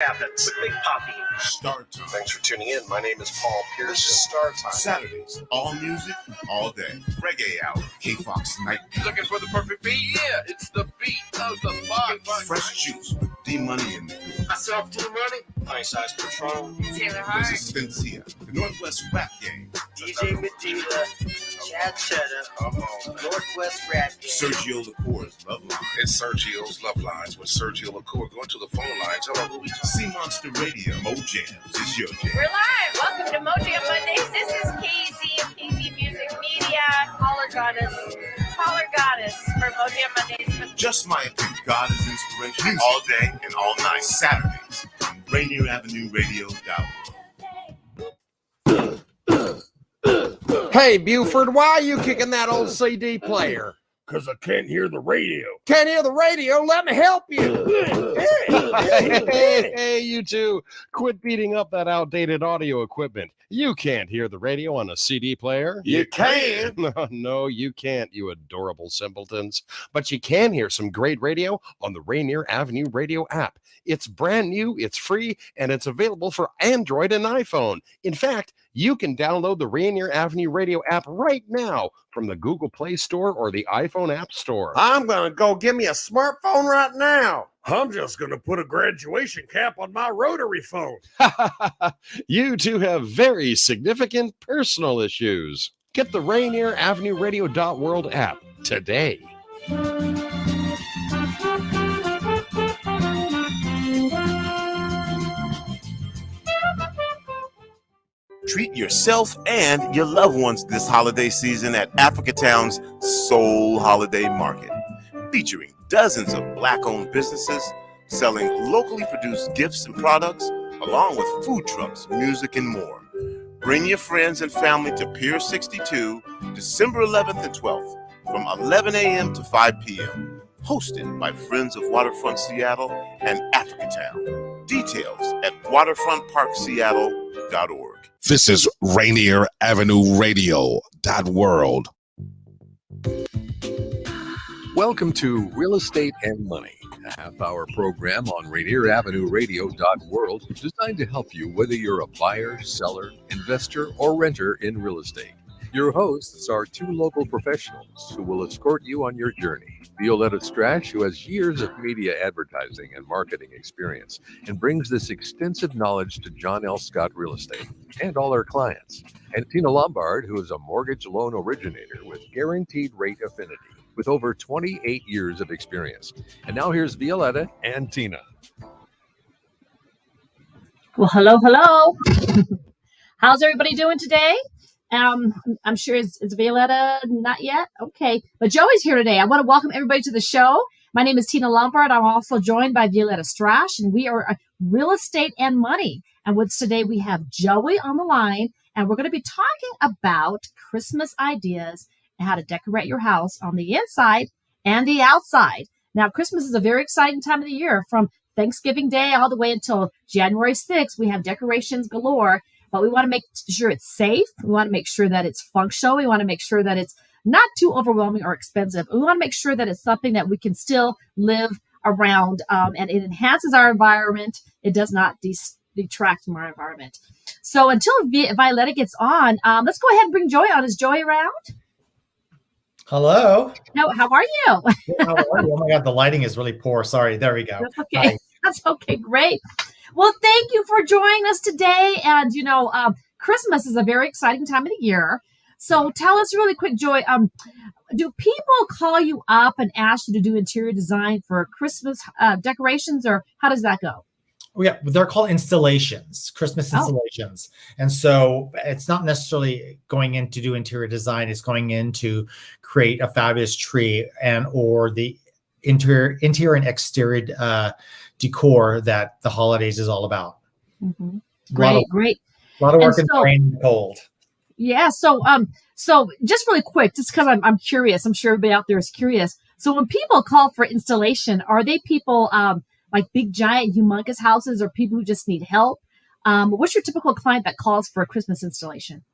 Cabinets with Big Poppy. Start time. Thanks for tuning in. My name is Paul Pearson. This is Star Time. Saturdays, all music, all day. Reggae Hour, K-Fox Night. Looking for the perfect beat? Yeah, it's the beat of the box. Fresh Juice with D-Money and Myself, D-Money. Nice Eyes Patrol. Taylor Hart. Resistencia, the Northwest Rap Gang. DJ Medina, Chad Cheddar, Northwest Rap Gang. Sergio Lacour's Love Line. It's Sergio's Love Lines with Sergio LaCour. Going to the phone lines. Hello, who we talking? Sea Monster Radio, Mo Jams is your jam. We're live. Welcome to Mo Jam Mondays. This is KZ of KZ Music Media. Caller goddess for Mo Jam Mondays. Just my opinion. God is inspiration all day and all night. Saturdays on Rainier Avenue Radio App. Hey, Buford, why are you kicking that old CD player? Because I can't hear the radio. Can't hear the radio? Let me help you. Hey, you two, quit beating up that outdated audio equipment. You can't hear the radio on a CD player. You can. No, you can't, you adorable simpletons. But you can hear some great radio on the Rainier Avenue Radio App. It's brand new, it's free, and it's available for Android and iPhone. In fact, you can download the Rainier Avenue Radio App right now from the Google Play Store or the iPhone App Store. I'm going to go get me a smartphone right now. I'm just going to put a graduation cap on my rotary phone. You two have very significant personal issues. Get the Rainier Avenue Radio.world app today. Treat yourself and your loved ones this holiday season at Africatown's Soul Holiday Market, featuring dozens of Black-owned businesses selling locally produced gifts and products, along with food trucks, music, and more. Bring your friends and family to Pier 62, December 11th and 12th, from 11 a.m. to 5 p.m. Hosted by Friends of Waterfront Seattle and Africatown. Details at waterfrontparkseattle.org. This is Rainier Avenue Radio.world. Welcome to Real Estate and Money, a half-hour program on Rainier Avenue Radio.world designed to help you whether you're a buyer, seller, investor, or renter in real estate. Your hosts are two local professionals who will escort you on your journey. Violeta Strash, who has years of media advertising and marketing experience and brings this extensive knowledge to John L. Scott Real Estate and all our clients. And Tina Lombard, who is a mortgage loan originator with Guaranteed Rate Affinity, with over 28 years of experience. And now here's Violeta and Tina. Well, hello. How's everybody doing today? I'm sure it's Violeta, not yet. Okay. But Joey's here today. I want to welcome everybody to the show. My name is Tina Lombard. I'm also joined by Violeta Strash, and we are Real Estate and Money. And with today, we have Joey on the line, and we're going to be talking about Christmas ideas and how to decorate your house on the inside and the outside. Now, Christmas is a very exciting time of the year. From Thanksgiving Day all the way until January 6th, we have decorations galore. But we want to make sure it's safe. We want to make sure that it's functional. We want to make sure that it's not too overwhelming or expensive. We want to make sure that it's something that we can still live around, and it enhances our environment. It does not detract from our environment. So until Violeta gets on, let's go ahead and bring Joey on. Is Joey around? Hello. No, how are you? How are you? Oh my God, the lighting is really poor. Sorry. There we go. That's okay. Hi. That's okay. Great. Well, thank you for joining us today. And, Christmas is a very exciting time of the year. So tell us really quick, Joy, do people call you up and ask you to do interior design for Christmas decorations, or how does that go? Yeah, they're called installations, Christmas installations. And so it's not necessarily going in to do interior design. It's going in to create a fabulous tree or the interior and exterior decor that the holidays is all about. Mm-hmm. Great. A lot of work in the rain and cold. Yeah. So just really quick, just because I'm curious, I'm sure everybody out there is curious. So when people call for installation, are they people like big, giant, humongous houses, or people who just need help? What's your typical client that calls for a Christmas installation?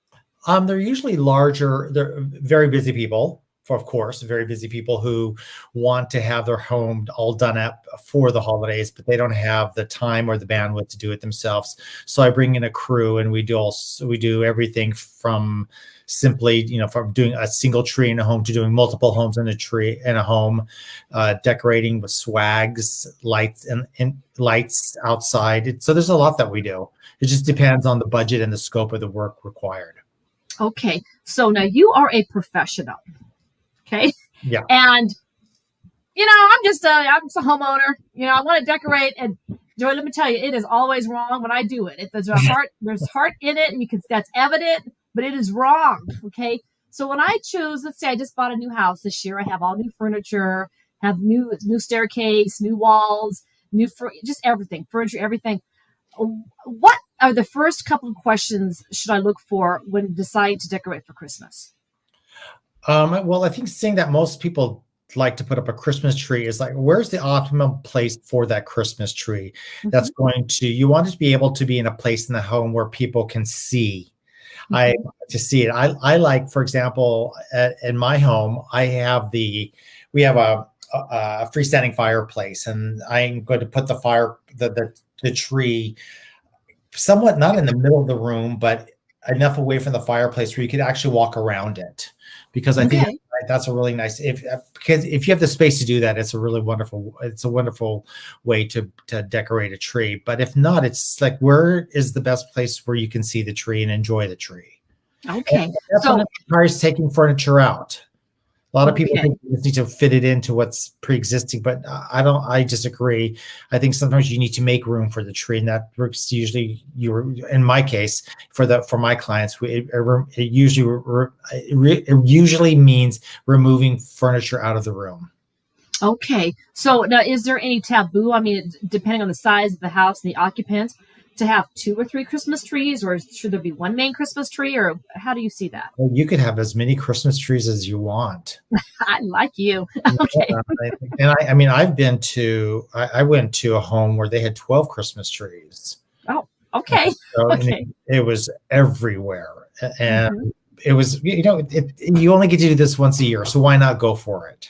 They're usually larger. They're very busy people. for, of course, very busy people who want to have their home all done up for the holidays, but they don't have the time or the bandwidth to do it themselves. So I bring in a crew, and we do everything from simply, from doing a single tree in a home to doing multiple homes in a home, decorating with swags, lights and lights outside. So there's a lot that we do. It just depends on the budget and the scope of the work required. Okay. So now you are a professional. Okay. Yeah. And, I'm just a homeowner. I want to decorate, and Joy, let me tell you, it is always wrong when I do it. If there's there's heart in it, and that's evident, but it is wrong. Okay. So when I choose, let's say I just bought a new house this year, I have all new furniture, have new staircase, new walls, just everything, furniture, everything. What are the first couple of questions should I look for when deciding to decorate for Christmas? Well, I think seeing that most people like to put up a Christmas tree is like, where's the optimum place for that Christmas tree? That's you want it to be able to be in a place in the home where people can see. To see it. I like, for example, in my home, we have a freestanding fireplace, and I'm going to put the tree somewhat not in the middle of the room, but enough away from the fireplace where you could actually walk around it. Because I think that's a really nice, because if you have the space to do that, it's a wonderful way to decorate a tree. But if not, it's like, where is the best place where you can see the tree and enjoy the tree? Okay. And that's what requires taking furniture out. A lot of people think you just need to fit it into what's pre-existing, but I disagree. I think sometimes you need to make room for the tree, and that works usually. In my case, for my clients, it usually means removing furniture out of the room. Okay. So now, is there any taboo? I mean, depending on the size of the house and the occupants, to have 2 or 3 Christmas trees, or should there be one main Christmas tree, or how do you see that? Well, you could have as many Christmas trees as you want. I like you. Okay. And I went to a home where they had 12 Christmas trees. Oh, okay. So, okay. It was everywhere. And it was, you only get to do this once a year, so why not go for it?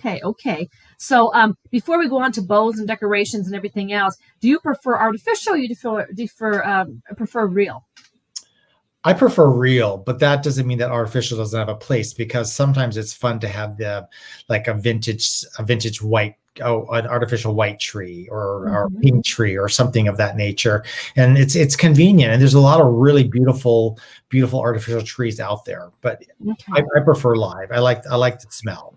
Okay. So before we go on to bows and decorations and everything else, do you prefer artificial, or you prefer real? I prefer real, but that doesn't mean that artificial doesn't have a place, because sometimes it's fun to have a vintage white, an artificial white tree or pink tree or something of that nature. And it's convenient, and there's a lot of really beautiful artificial trees out there, but I prefer live. I like the smell.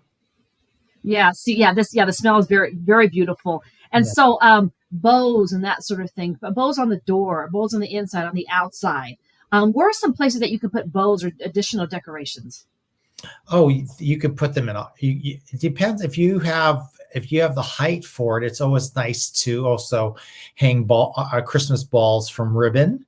Yeah. See, the smell is very, very beautiful. And so bows and that sort of thing, but bows on the door, bows on the inside, on the outside. Where are some places that you can put bows or additional decorations? Oh, you could put them in. It depends if you have the height for it. It's always nice to also hang Christmas balls from ribbon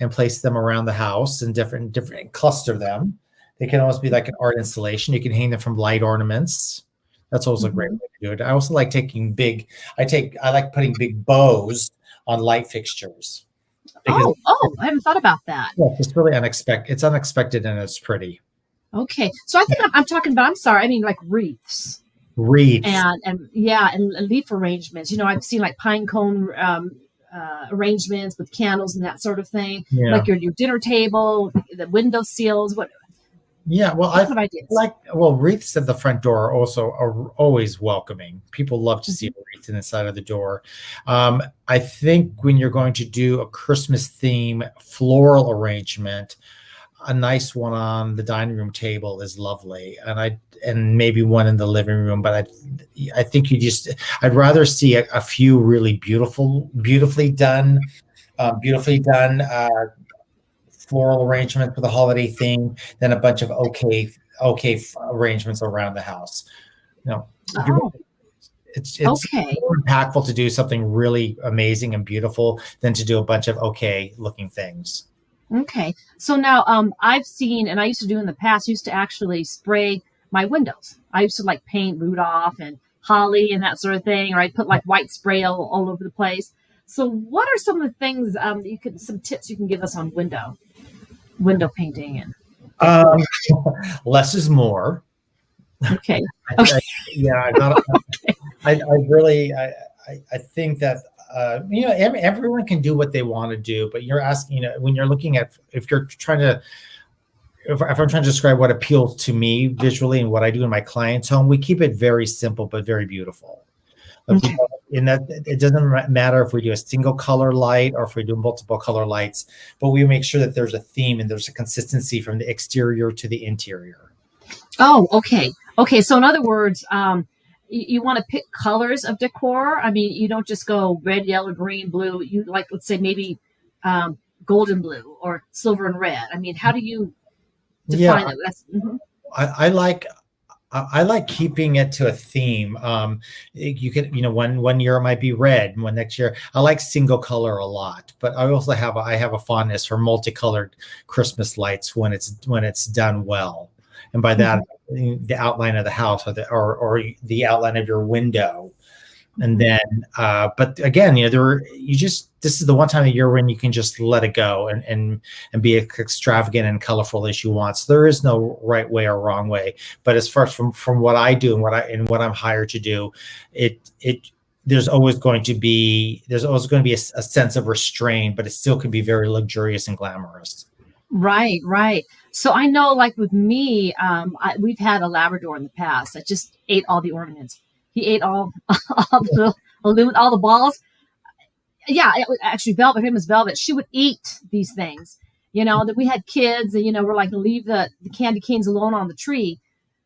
and place them around the house and different cluster them. They can almost be like an art installation. You can hang them from light ornaments. That's also a great way to do it. I also like I like putting big bows on light fixtures. I haven't thought about that. Yeah, it's really unexpected. It's unexpected and it's pretty. Okay. So I think I'm talking about, I'm sorry, I mean like wreaths. And leaf arrangements. I've seen like pine cone arrangements with candles and that sort of thing. Yeah. Like your dinner table, the window sills, what. Yeah, well, wreaths at the front door are always welcoming. People love to see a wreath inside of the door. I think when you're going to do a Christmas theme floral arrangement, a nice one on the dining room table is lovely, and maybe one in the living room. But I think I'd rather see a few really beautifully done floral arrangement for the holiday theme than a bunch of okay arrangements around the house. It's more impactful to do something really amazing and beautiful than to do a bunch of okay looking things. Okay. So now I've seen, and I used to do in the past, I used to actually spray my windows. I used to like paint Rudolph and holly and that sort of thing, or I'd put like white spray all over the place. So what are some of the things some tips you can give us on window painting? And less is more. Okay. I really, I think that, everyone can do what they want to do, but you're asking, when you're looking at, if I'm trying to describe what appeals to me visually and what I do in my client's home, we keep it very simple, but very beautiful. In that, it doesn't matter if we do a single color light or if we do multiple color lights, but we make sure that there's a theme and there's a consistency from the exterior to the interior. Oh, okay. Okay. So in other words, you want to pick colors of decor. I mean, you don't just go red, yellow, green, blue. You like, let's say maybe golden blue or silver and red. I mean, how do you define it? That's, I like keeping it to a theme. You can, one year it might be red, and one next year I like single color a lot. But I also have a fondness for multicolored Christmas lights when it's done well, and by that the outline of the house or the outline of your window. And then, but again, this is the one time of year when you can just let it go and be extravagant and colorful as you want. So there is no right way or wrong way. But as far as from what I do and what I'm hired to do, there's always going to be a sense of restraint, but it still can be very luxurious and glamorous. Right, right. So I know, like with me, we've had a Labrador in the past that just ate all the ornaments. He ate all the balls. Yeah, actually, Velvet. Her name is Velvet. She would eat these things. That we had kids, and we're like, leave the candy canes alone on the tree.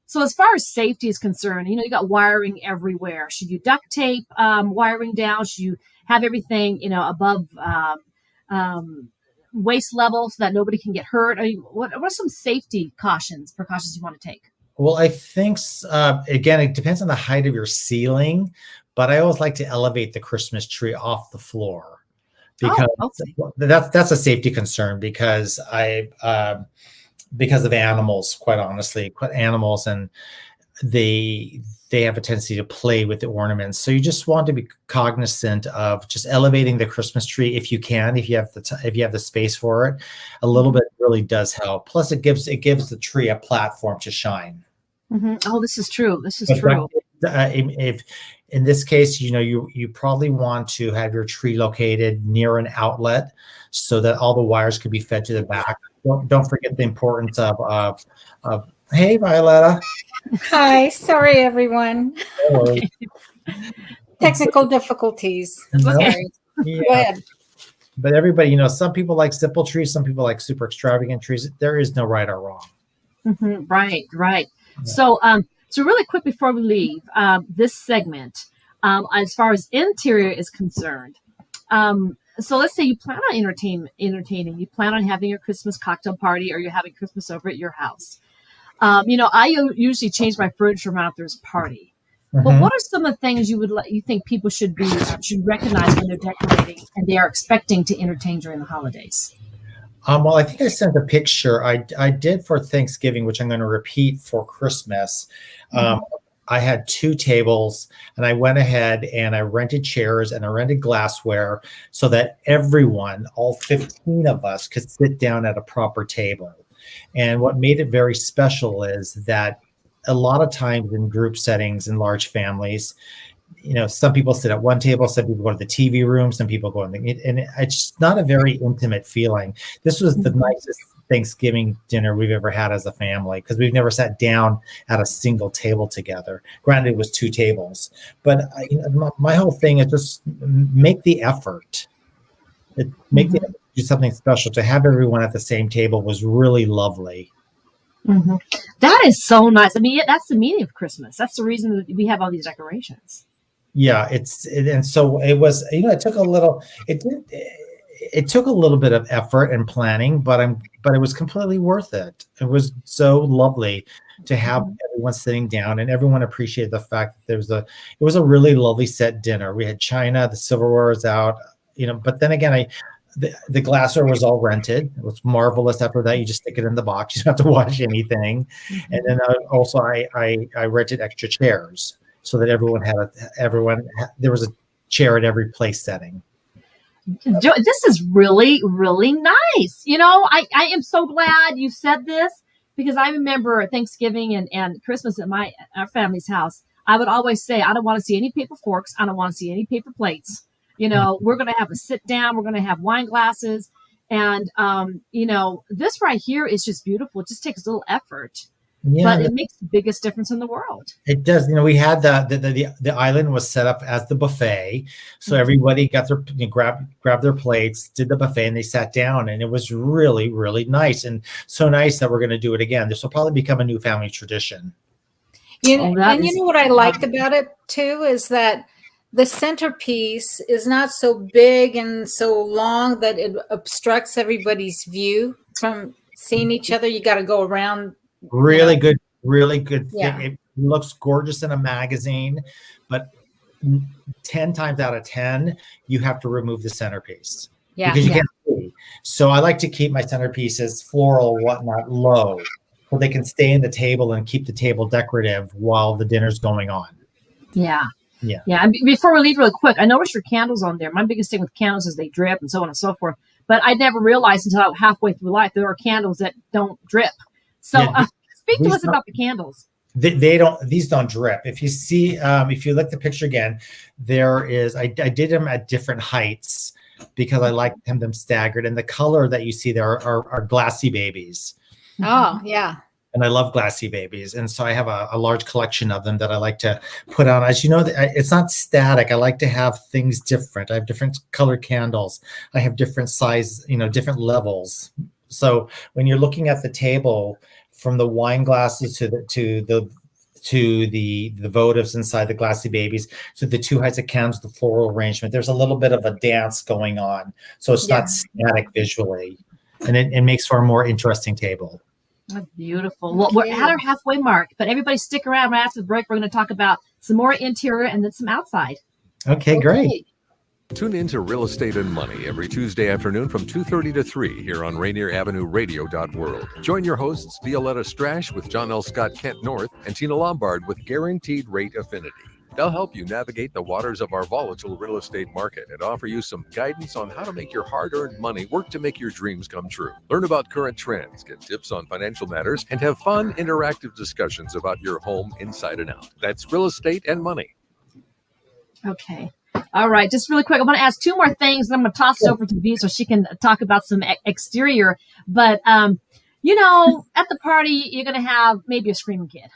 So as far as safety is concerned, you got wiring everywhere. Should you duct tape wiring down? Should you have everything above waist level so that nobody can get hurt? I mean, what are some safety precautions you want to take? Well, I think, again, it depends on the height of your ceiling, but I always like to elevate the Christmas tree off the floor because that's a safety concern because because of animals, quite honestly, and they have a tendency to play with the ornaments. So you just want to be cognizant of just elevating the Christmas tree if you can, if you have the space for it. A little bit really does help. Plus, it gives the tree a platform to shine. Mm-hmm. Oh, this is true. If in this case, you probably want to have your tree located near an outlet so that all the wires could be fed to the back. Don't forget the importance of hey, Violeta. Hi, sorry everyone. Technical difficulties. Sorry. Yeah. Go ahead. But everybody, some people like simple trees, some people like super extravagant trees. There is no right or wrong. Mm-hmm. Right. Yeah. So really quick before we leave this segment, as far as interior is concerned, so let's say you plan on entertaining, you plan on having your Christmas cocktail party, or you're having Christmas over at your house. I usually change my furniture around if there's a party. Mm-hmm. But what are some of the things you think people should recognize when they're decorating and they are expecting to entertain during the holidays? Well, I think I sent a picture I did for Thanksgiving, which I'm going to repeat for Christmas. I had 2 tables, and I went ahead and I rented chairs and I rented glassware so that everyone, all 15 of us, could sit down at a proper table. And what made it very special is that a lot of times in group settings in large families, some people sit at one table, some people go to the TV room, some people go and it's not a very intimate feeling. This was the nicest Thanksgiving dinner we've ever had as a family because we've never sat down at a single table together. Granted, it was 2 tables, but my whole thing is just make the effort. Make the effort to do something special. To have everyone at the same table was really lovely. Mm-hmm. That is so nice. I mean, that's the meaning of Christmas. That's the reason that we have all these decorations. Yeah, and so it was. It took a little. It took a little bit of effort and planning, but it was completely worth it. It was so lovely to have everyone sitting down, and everyone appreciated the fact that it was a really lovely set dinner. We had china, the silverware was out, but then again, the glassware was all rented. It was marvelous. After that, you just stick it in the box. You don't have to wash anything. Mm-hmm. And then also I rented extra chairs so that there was a chair at every place setting. This is really, really nice. I am so glad you said this because I remember Thanksgiving and Christmas at our family's house. I would always say, I don't want to see any paper forks. I don't want to see any paper plates. We're going to have a sit down. We're going to have wine glasses. And, this right here is just beautiful. It just takes a little effort, but it makes the biggest difference in the world. It does. We had the island was set up as the buffet. So everybody got their, grabbed their plates, did the buffet, and they sat down, and it was really, really nice. And so nice that we're going to do it again. This will probably become a new family tradition. You know what I liked about it too is that the centerpiece is not so big and so long that it obstructs everybody's view from seeing each other. You got to go around. Really good. Yeah. It looks gorgeous in a magazine, but 10 times out of 10, you have to remove the centerpiece. Yeah. Because you can't see. So I like to keep my centerpieces floral, whatnot, low, so they can stay in the table and keep the table decorative while the dinner's going on. Yeah. Yeah. Yeah. And before we leave really quick, I noticed your candles on there. My biggest thing with candles is they drip and so on and so forth. But I never realized until halfway through life there are candles that don't drip. So speak to us about the candles. They don't. These don't drip. If you see, if you look at the picture again, there is. I did them at different heights because I like them staggered. And the color that you see there are glassy babies. Oh yeah. And I love glassy babies. And so I have a large collection of them that I like to put on. As you know, it's not static. I like to have things different. I have different color candles. I have different size, different levels. So when you're looking at the table, from the wine glasses to the votives inside the glassy babies, to the two heights of candles, the floral arrangement, there's a little bit of a dance going on. So it's not static visually. And it makes for a more interesting table. That's beautiful. Well, we're at our halfway mark, but everybody stick around right after the break. We're going to talk about some more interior and then some outside. Okay, great. Tune in to Real Estate and Money every Tuesday afternoon from 2:30 to 3 here on Rainier Avenue Radio.world. Join your hosts Violeta Strash with John L. Scott Kent North and Tina Lombard with Guaranteed Rate Affinity. They'll help you navigate the waters of our volatile real estate market and offer you some guidance on how to make your hard-earned money work to make your dreams come true. Learn about current trends, get tips on financial matters, and have fun, interactive discussions about your home inside and out. That's Real Estate and Money. Okay. All right. Just really quick, I want to ask two more things, and I'm going to toss it over to V so she can talk about some exterior. But, at the party, you're going to have maybe a screaming kid.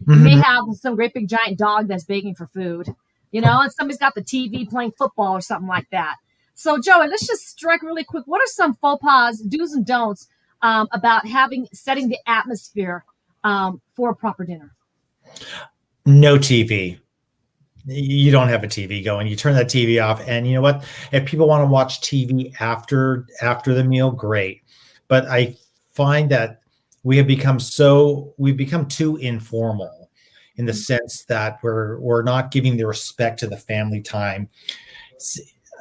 You may have some great big giant dog that's begging for food, and somebody's got the TV playing football or something like that. So, Joey, let's just strike really quick. What are some faux pas, do's and don'ts about setting the atmosphere for a proper dinner? No TV. You don't have a TV going. You turn that TV off, and you know what? If people want to watch TV after the meal, great. But I find that we've become too informal in the sense that we're not giving the respect to the family time.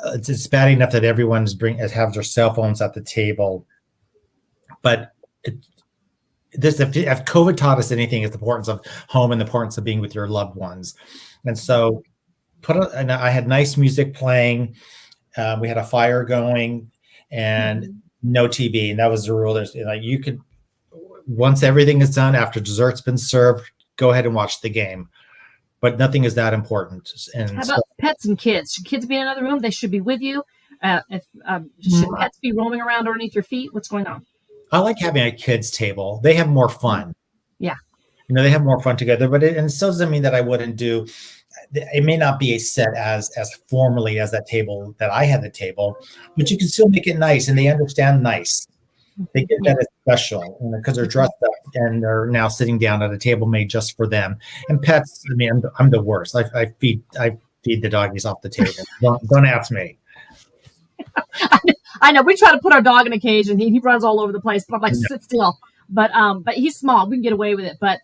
It's bad enough that everyone's have their cell phones at the table, but if COVID taught us anything, it's the importance of home and the importance of being with your loved ones. And so I had nice music playing. We had a fire going and no TV. And that was the rule. You could, once everything is done, after dessert's been served, go ahead and watch the game. But nothing is that important. And how about pets and kids? Should kids be in another room? They should be with you. Should pets be roaming around underneath your feet? What's going on? I like having a kids table. They have more fun. Yeah. They have more fun together, but it still doesn't mean that I wouldn't do. It may not be a set as formally as that table that I had the table, but you can still make it nice, and they understand nice. They get that as special because they're dressed up and they're now sitting down at a table made just for them. And pets, I'm the worst. I feed the doggies off the table. Don't ask me. I know we try to put our dog in a cage and he runs all over the place, but I'm like, sit still. But he's small. We can get away with it. But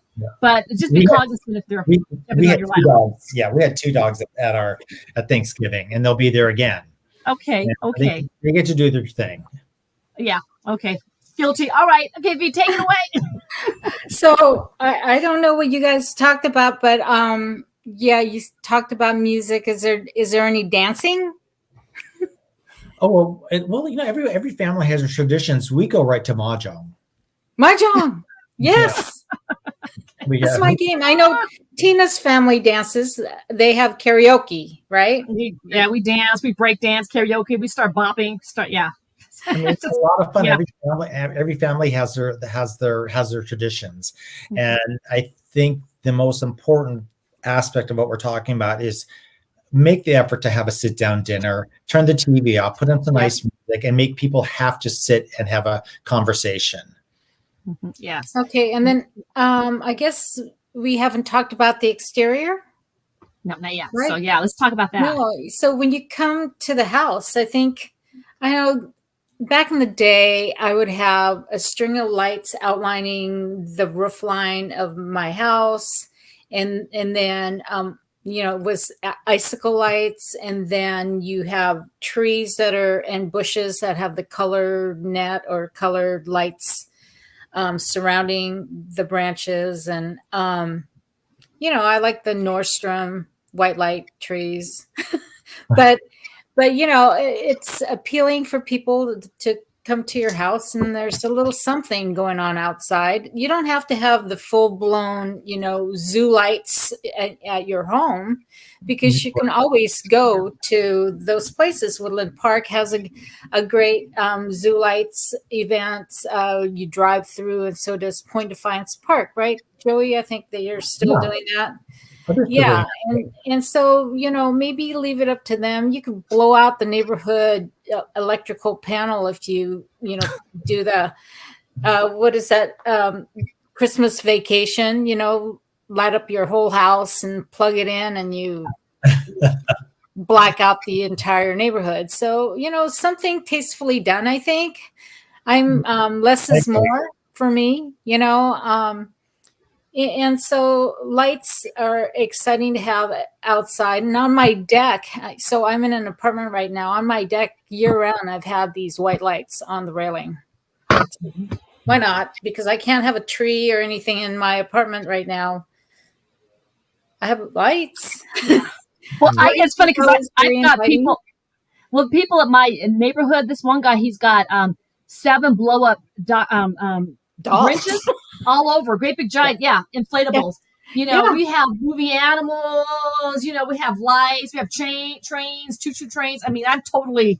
just be cognizant if they're we had two dogs. Yeah, we had two dogs at Thanksgiving, and they'll be there again. Okay. Okay. They get to do their thing. Yeah. Okay. Guilty. All right. Okay, V, take it away. So I don't know what you guys talked about, but you talked about music. Is there any dancing? Oh well, every family has their traditions. We go right to mahjong. Mahjong. Yes. Yeah. That's my game. I know Tina's family dances. They have karaoke, right? We dance, we break dance, karaoke, we start bopping, yeah. I mean, it's a lot of fun. Yeah. Every family has their traditions, and I think the most important aspect of what we're talking about is make the effort to have a sit-down dinner, turn the TV off, put on some nice music, and make people have to sit and have a conversation. Yes. Okay, and then I guess we haven't talked about the exterior. No, not yet. Right? So let's talk about that. No, so when you come to the house, I know back in the day, I would have a string of lights outlining the roof line of my house, and then it was icicle lights, and then you have trees and bushes that have the colored net or colored lights surrounding the branches, and I like the Nordstrom white light trees, but it's appealing for people to come to your house, and there's a little something going on outside. You don't have to have the full-blown, zoo lights at your home, because you can always go to those places. Woodland Park has a great zoo lights event. You drive through, and so does Point Defiance Park, right, Joey? I think that you're still doing that. Yeah, and so maybe leave it up to them. You can blow out the neighborhood electrical panel if you do the what is that Christmas Vacation? Light up your whole house and plug it in, and you black out the entire neighborhood. So something tastefully done. I think I'm less is more for me. And so lights are exciting to have outside. And on my deck, so I'm in an apartment right now. On my deck year round, I've had these white lights on the railing. Why not? Because I can't have a tree or anything in my apartment right now. I have lights. Well, it's funny because I've got people. Well, people at my neighborhood, this one guy, he's got 7 blow-up wrenches all over, great big giant, inflatables. We have moving animals. We have lights. We have trains, choo-choo trains. I mean, I'm totally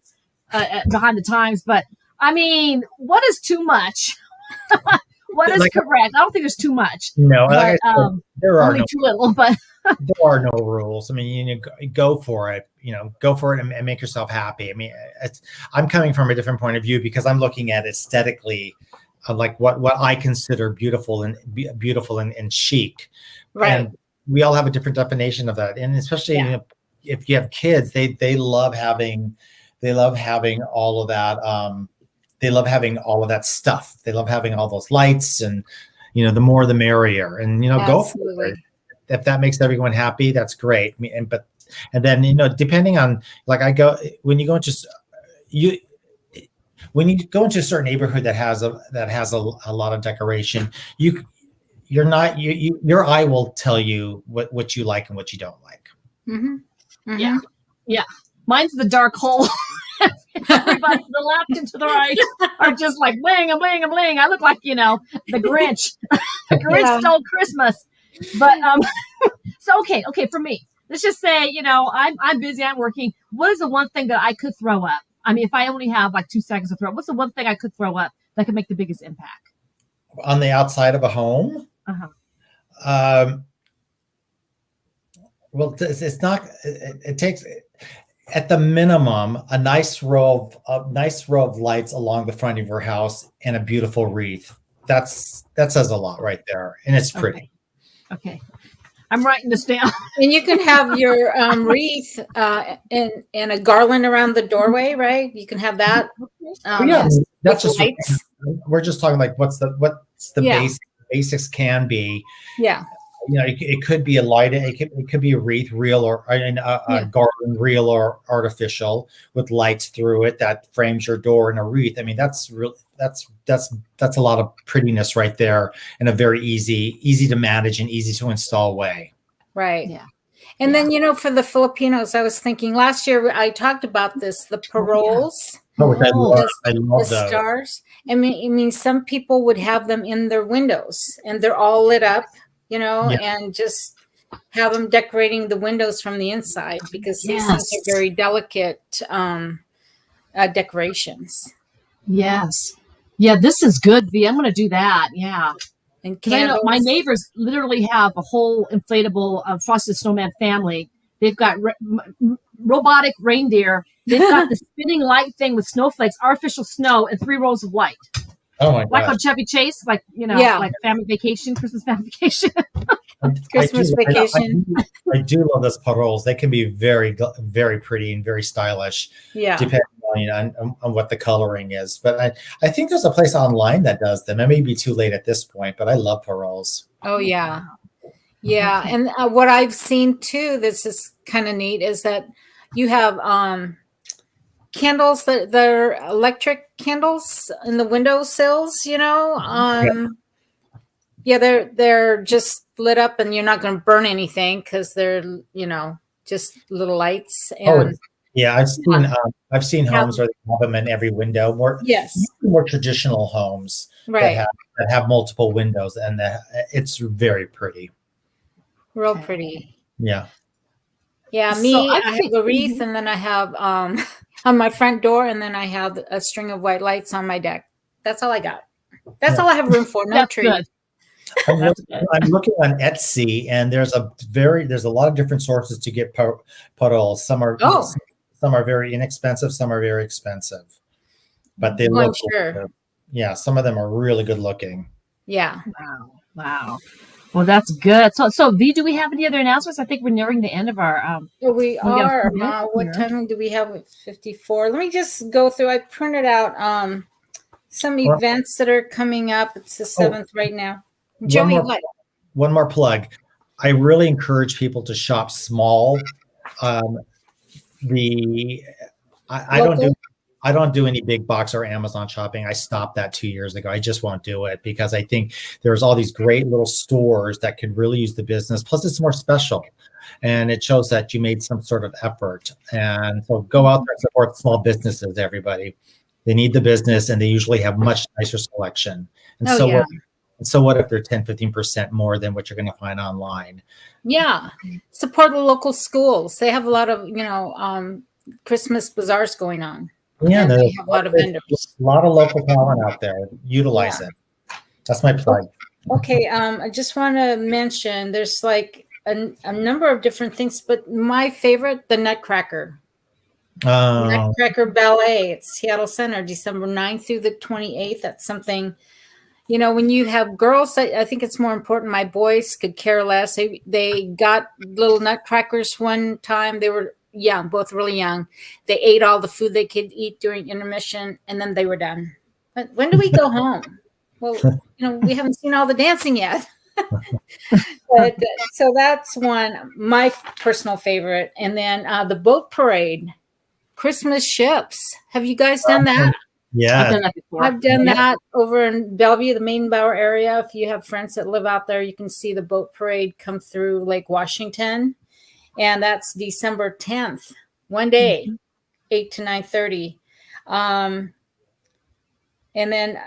behind the times, but I mean, what is too much? What is correct? I don't think there's too much. No, but, there are only too little, but there are no rules. I mean, go for it. Go for it and make yourself happy. I mean, I'm coming from a different point of view because I'm looking at aesthetically, like what I consider beautiful and chic. Right. And we all have a different definition of that, and especially if you have kids, they love having all of that. They love having all of that stuff. They love having all those lights, and the more the merrier. And go for it. If that makes everyone happy, that's great. And then depending on when you go into a certain neighborhood that has a lot of decoration, your eye will tell you what you like and what you don't like. Mm-hmm. Mm-hmm. Yeah. Mine's the dark hole. Everybody to the left and to the right are just like bling and bling and bling. I look like the Grinch. The Grinch stole Christmas. But so okay, for me, let's just say I'm busy, I'm working. What is the one thing that I could throw up? I mean, if I only have like 2 seconds to throw up, what's the one thing I could throw up that could make the biggest impact on the outside of a home? Well, it's not. It takes. At the minimum, a nice row of lights along the front of your house and a beautiful wreath. That says a lot right there, and it's pretty. Okay. I'm writing this down. And you can have your wreath and a garland around the doorway, right? You can have that. That's just lights. We're just talking like what's the basics can be. Yeah. It could be a light. It could be a wreath, real or a garland, real or artificial, with lights through it that frames your door, and a wreath. I mean, that's a lot of prettiness right there, in a very easy to manage and easy to install way. Right. Yeah. And then for the Filipinos, I was thinking last year I talked about this, the paroles. Oh, which I love The those. stars. I mean, some people would have them in their windows, and they're all lit up, and just have them decorating the windows from the inside, because these things are very delicate decorations. Yes. Yeah, this is good, V. I'm going to do that. Yeah. And because I know my neighbors literally have a whole inflatable Frosted Snowman family. They've got robotic reindeer. They've got the spinning light thing with snowflakes, artificial snow, and 3 rows of white. Oh my god! Like on Chevy Chase, like like family vacation, Christmas family vacation. Christmas vacation. I do love those paroles. They can be very, very pretty and very stylish. Yeah. Depending on what the coloring is. But I think there's a place online that does them. It may be too late at this point, but I love paroles. Oh yeah. Yeah. And what I've seen too, this is kind of neat, is that you have candles that they're electric candles in the windowsills, they're just lit up, and you're not going to burn anything because they're just little lights. And I've seen homes where they have them in every window. More traditional homes that have multiple windows, and it's very pretty. Real pretty. Yeah. Yeah, I have a wreath, and then I have on my front door, and then I have a string of white lights on my deck. That's all I got. That's all I have room for. No tree. Good. I'm looking on Etsy, and there's a lot of different sources to get paroles. Some are very inexpensive, some are very expensive, but they look. Yeah, some of them are really good looking. Yeah. Wow. Well, that's good. So V, do we have any other announcements? I think we're nearing the end of our. We are. What time do we have? 54. Let me just go through. I printed out some events that are coming up. It's the 7th right now. Joey, one more plug. I really encourage people to shop small. I don't do any big box or Amazon shopping. I stopped that 2 years ago. I just won't do it because I think there's all these great little stores that could really use the business. Plus, it's more special, and it shows that you made some sort of effort. And so, go out there and support small businesses. Everybody, they need the business, and they usually have much nicer selection. And so what if they're 10-15% more than what you're going to find online? Yeah, support the local schools. They have a lot of Christmas bazaars going on. Yeah, they have a lot of vendors. A lot of local talent out there. Utilize it. That's my plug. Okay, I just want to mention there's like a number of different things, but my favorite, the Nutcracker. Nutcracker Ballet at Seattle Center, December 9th through the 28th. That's something, when you have girls, I think it's more important. My boys could care less. They got little nutcrackers one time. They were young, both really young. They ate all the food they could eat during intermission, and then they were done. But when do we go home? Well, we haven't seen all the dancing yet. So that's one, my personal favorite. And then the boat parade, Christmas ships. Have you guys done that? Yeah, I've done that before. I've done that over in Bellevue, the Main-Bauer area. If you have friends that live out there, you can see the boat parade come through Lake Washington. And that's December 10th, one day, 8 to 9:30. And then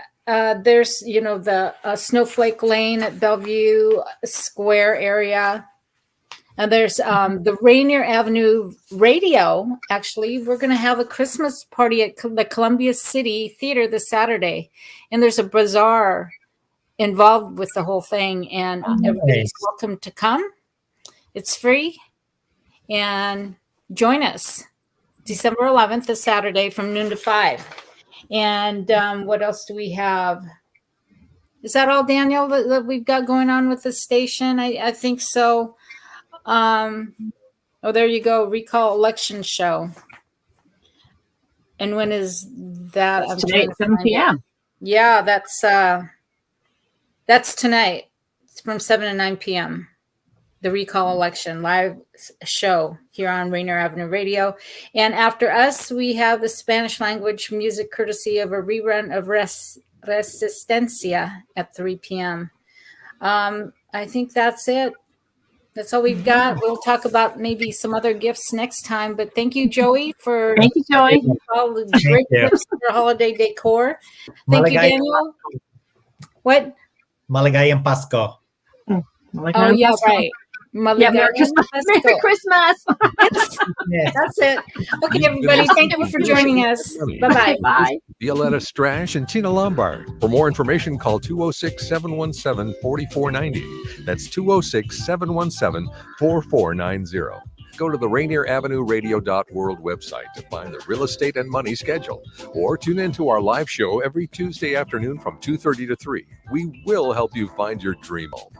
there's, the Snowflake Lane at Bellevue Square area. And there's the Rainier Avenue Radio. Actually, we're going to have a Christmas party at the Columbia City Theater this Saturday. And there's a bazaar involved with the whole thing. And everybody's welcome to come. It's free. And join us December 11th, this Saturday from noon to 5. And what else do we have? Is that all, Daniel, that we've got going on with the station? I think so. There you go. Recall election show. And when is that? That's tonight, 7 p.m. Yeah, that's tonight. It's from 7 to 9 p.m. The Recall Election live show here on Rainier Avenue Radio. And after us, we have the Spanish language music courtesy of a rerun of Resistencia at 3 p.m. I think that's it. That's all we've got. We'll talk about maybe some other gifts next time. But thank you, Joey, for Thank you, Joey. all the great gifts for holiday decor. Thank you, Daniel. What? Maligayang Pasko. Oh, yeah, right. Yeah, Merry Christmas. Merry Christmas. Yes. That's it. Okay, everybody. Thank you for joining us. Bye-bye. Bye. Violeta, Strash, and Tina Lombard. For more information, call 206-717-4490. That's 206-717-4490. Go to the Rainier Avenue Radio.world website to find the real estate and money schedule, or tune into our live show every Tuesday afternoon from 2:30 to 3. We will help you find your dream home.